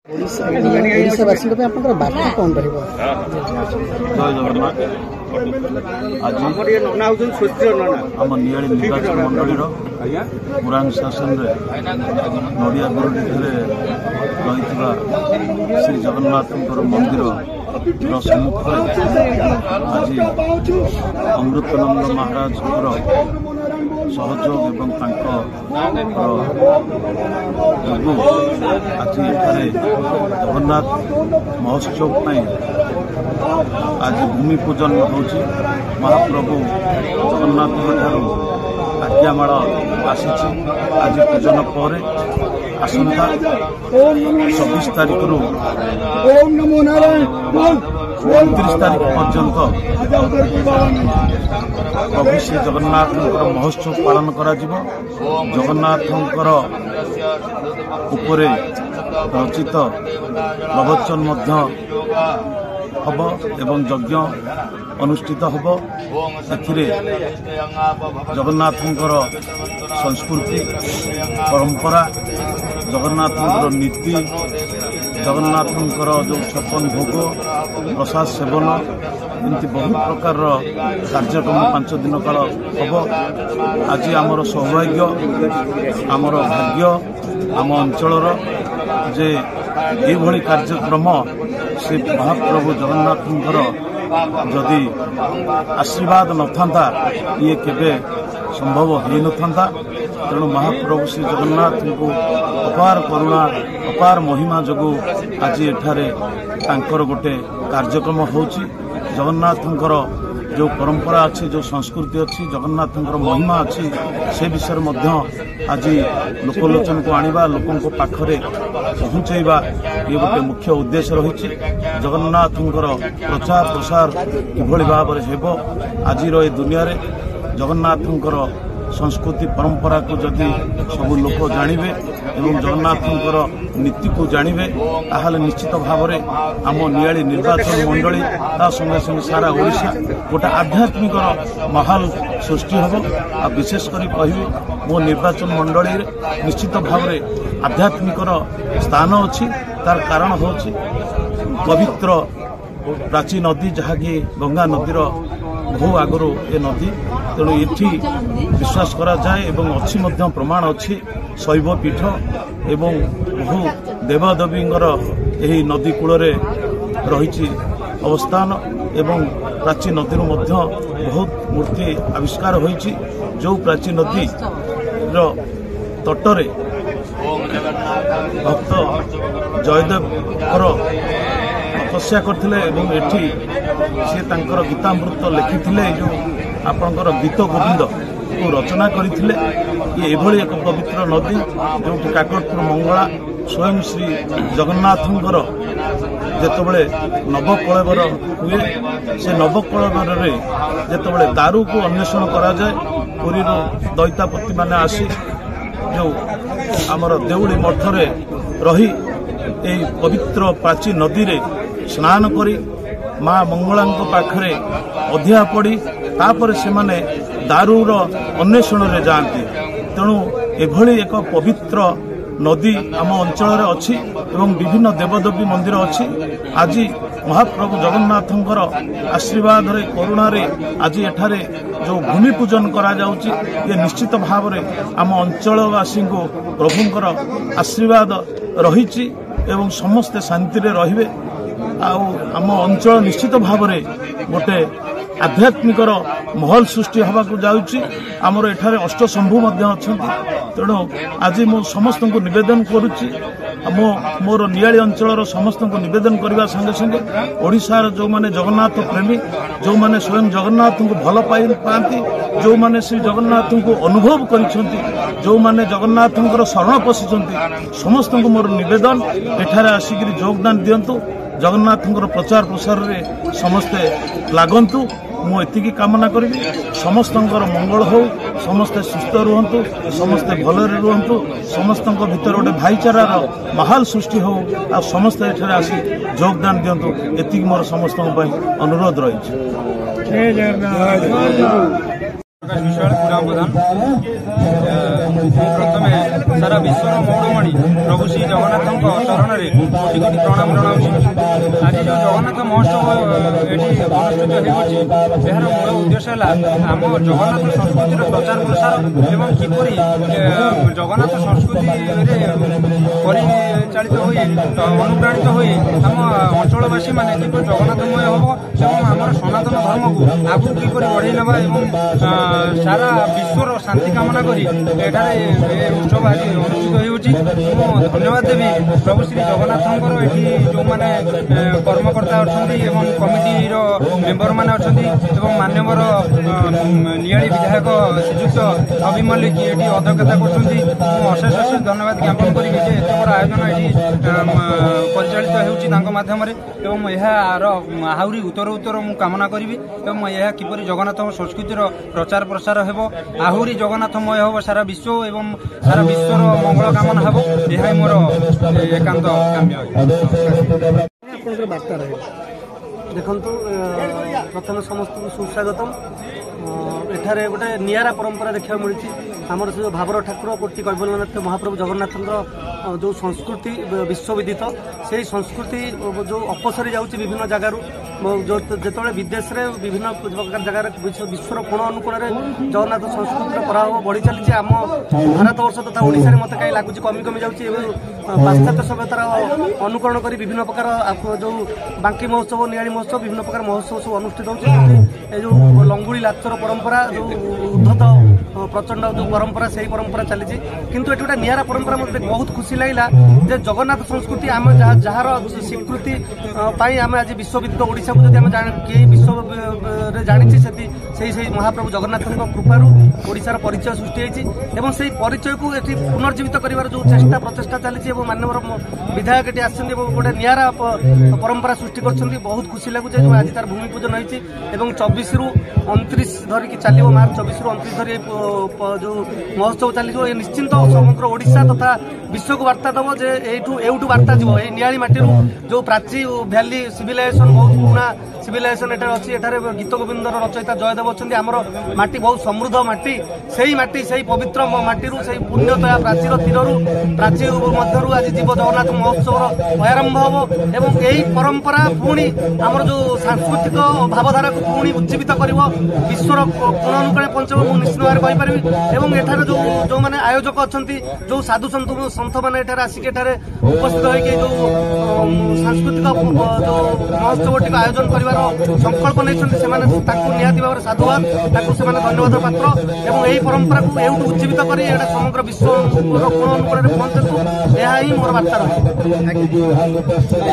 ओडिशावासी बार्ता कौन रहा जय जगन्नाथ आज आम नियाली निर्वाचन मंडल मुरांग शासन नड़िया गुरुटी रही श्री जगन्नाथ मंदिर सम्मुख आज अमृतानंद महाराज सहयोग एवं आज ये जगन्नाथ महोत्सव आज भूमि पूजन होची महाप्रभु जगन्नाथ आज्ञामाल आसी आज पूजन पर आसंता 26 तारीख रु 29 तारीख पर्यंत प्रभु श्री जगन्नाथ महोत्सव पालन करा जगन्नाथ उपरे रचित प्रवचन हम एवं यज्ञ अनुष्ठित हम जगन्नाथ संस्कृति परंपरा जगन्नाथ नीति जगन्नाथ जो 56 भोग प्रसाद सेवन एमती बहुत प्रकार कार्यक्रम 5 दिन काल हम आज आमर सौभाग्य आमर भाग्य आम अंचलर जे ये कार्यक्रम से महाप्रभु जगन्नाथ जदि आशीर्वाद न था ये केबे संभव हो न था तेणु महाप्रभु श्री जगन्नाथ को अपार करुणा अपार महिमा जोगु आज एठारे तांकर गोटे कार्यक्रम होची जगन्नाथ जो परंपरा अच्छी जो संस्कृति अच्छी जगन्नाथ महिमा अच्छी से विषय आज लोकलोचन को आनिबा लोकों पाखरे पहुँचेबा ये गोटे मुख्य उद्देश्य रही जगन्नाथ प्रचार प्रसार किभली भाव हेब आज दुनिया रे जगन्नाथ संस्कृति परंपरा को जदि सब लोक जानवे एवं जगन्नाथ नीति को जानवे ताहले निश्चित भाव में आम नियाली निर्वाचन मंडली ता संगे संगे सारा ओडिशा गोटे आध्यात्मिक माहौल सृष्टि हम आ विशेषकर कहि मो निर्वाचन मंडली निश्चित भाव में आध्यात्मिक स्थान अच्छी तार कारण हूँ पवित्र प्राची नदी जहाँकि गंगा नदीर बहु आगुरी ए नदी तेणु ये विश्वास करा जाए एवं अच्छी प्रमाण अच्छी शैव पीठ एवं बहु देवदेवी यही नदी कूल रही अवस्थान एवं प्राची नदी बहुत मूर्ति आविष्कार होईची जो प्राची नदी तटरे भक्त जयदेव तपस्या करथिले एवं एठी से तांकर गीतामृत लिखिथिले जो आपणकर गीत गोविंद को रचना करथिले ये एभली एक पवित्र नदी जो काकटपुर मंगला स्वयं श्री जगन्नाथंकर जेतबळे नवकळेबर हुए से नवकळेबर रे जेतबळे दारू को अन्वेषण करा जाए पुरी दैतापति माने आसी जो आमर देउली मठरे रही ए पवित्र प्राची नदी रे स्नान करी माँ मंगला पाखरे अधिया पड़ी तापर से माने दारूर अन्वेषण रे जाती तेणु एभली एक पवित्र नदी आम अंचल अच्छी एवं विभिन्न देवदेवी मंदिर अच्छी आज महाप्रभु जगन्नाथंकर आशीर्वाद रे करुणा रे आज एठारे जो भूमि पूजन करा जाउची ये निश्चित भाव में आम अंचलवासी को प्रभुंकर आशीर्वाद रही एवं समस्ते शांति रे रहिबे आम अंचल निश्चित भाव में गोटे आध्यात्मिक महल सृष्टि हवा को जाउची आमर एठारे अष्टशंभु अच्छा तेणु आज मो समस्त को निवेदन करुच्ची मोर नियाली अंचल समस्त को निवेदन करने संगे संगे ओडिशार जो माने जगन्नाथ प्रेमी जो माने स्वयं जगन्नाथ को भल पाती जो माने श्री जगन्नाथ को अनुभव करिसेंती जो माने जगन्नाथ शरण पशिचंती समस्त को मोर निवेदन एठारे आसिक योगदान दियंतु जगन्नाथ प्रचार प्रसार रे समस्ते लागंतु मुझे कामना करी समस्त मंगल हो समस्ते सुस्थ रुहतु समस्ते भलरे रुहतु समस्त भीतर गोटे भाईचारार माहौल सृष्टि हो आ समस्ते एठारे आसी योगदान दियंतु एतिक मोर समस्त अनुरोध रही। विश्वाल पूरा प्रधान प्रथम सारा विश्वर मौड़मणि प्रभु श्री जगन्नाथ चरण में कोटि कोटि प्रणाम जनाऊँ। आज जो जगन्नाथ महोत्सव ये अनुष्ठित यार मूल उद्देश्य है आम जगन्नाथ संस्कृतिर प्रचार प्रसार एवं किपरि जगन्नाथ संस्कृति परिचालित हो अनुप्राणित हो आम अंचलवासी मैंने किपरि जगन्नाथमय हम और आम सनातन धर्म को आगू किपरि बढ़ई ना सारा विश्वर शांति कामना करी उत्सव आज अनुष्ठित हो धन्यवाद देवी प्रभु श्री जगन्नाथ जो मैंने कर्मकर्ता अच्छा कमिटीर मेम्बर मैंने अच्छा मान्यवर नियाली विधायक श्रीजुक्त अभी मल्लिक ये अध्यक्षता कर अशेष अशेष धन्यवाद ज्ञापन करी एत बड़ आयोजन ये परिचालित होदम यार आहरी उत्तर उत्तर मु कामना करी यह किपरि जगन्नाथ संस्कृतिर प्रचार प्रसार हेबो आहरी जगन्नाथमय हो सारा विश्व एवं सारा विश्वर मंगल कामना हेबो यह मोर एकांत काम्य। देखु प्रथम समस्त को सुस्वागतम एठारे गोटे नियारा परंपरा देखा मिली आमर से भावर ठाकुर कोटि कैवल्यनाथ महाप्रभु जगन्नाथ जो संस्कृति विश्वविदित से संस्कृति जो अपसरी जाऊँगी विभिन्न जगार जो जिते विदेश में विभिन्न प्रकार जगार विश्वर कोण अनुकूल जगन्नाथ संस्कृतिर प्रभाव बढ़ी चली आम भारत वर्ष तथा ओडिशा रे मत कहीं लगुच कमी कमी जाऊँगी पाश्चात्य सभ्यतार अनुकरण कर विभिन्न प्रकार जो बांकी महोत्सव नियाली महोत्सव विभिन्न प्रकार महोत्सव सब अनुष्ठित होती जो लंगुड़ी लाचर परंपरा जो उद्धत प्रचंड जो परंपरा से परंपरा चली किंतु ये गोटे नियारा परंपरा मत बहुत खुशी लगे जे जगन्नाथ संस्कृति आम जार स्वीकृति आम आज विश्वविदित ओडिशा को जब किए विश्व जानी से महाप्रभु जगन्नाथ कृपारू ओडिशार परिचय सृष्टि होती से परिचय को ये पुनर्जीवित कर जो चेष्टा प्रचेषा चली मान्यवर विधायक ये आस गोटे नियारा परंपरा सृष्टि कर बहुत खुशी लगुचे जो आज तार भूमि पूजन होती 24 रु 29 धरिकी चलो मार्च 24 रु 29 धरी जो महोत्सव चलो ये निश्चिंत समग्र ओडिशा तथा विश्व को वार्ता दब जे एठू वार्ता जीव ये नियाली माटी जो प्राची भैली सिविलाइजेशन बहुत पुराना सिविलाइजेशन एठार अच्छी एठार गीत गोविंदर रचयिता जयदेव अच्छा आमर माटी बहुत समृद्ध माटी से पवित्र माटी से पुण्यतया प्राचीर तीर प्राची मध्य आज जीव जगन्नाथ महोत्सव आरंभ हम एवं यही परंपरा पुणी आमर जो सांस्कृतिक भावधारा को पुणी उज्जीवित कर विश्वर कोण अनुकूल पंचम निश्चित भाव में कहीपरि एवं एठार जो मैंने आयोजक अच्छा जो साधु सन्थ मैंने आसिक उपस्थित होकर जो सांस्कृतिक जो महोत्सव टी आयोजन कर संकल्प नहीं निहाती भाव में साधुवाद धन्यवाद पात्र एवं यही परंपरा को एवं उज्जीवित कर समग्र विश्व कोण अनुकूल पहुंचू यह ही मोर बार्ता रही।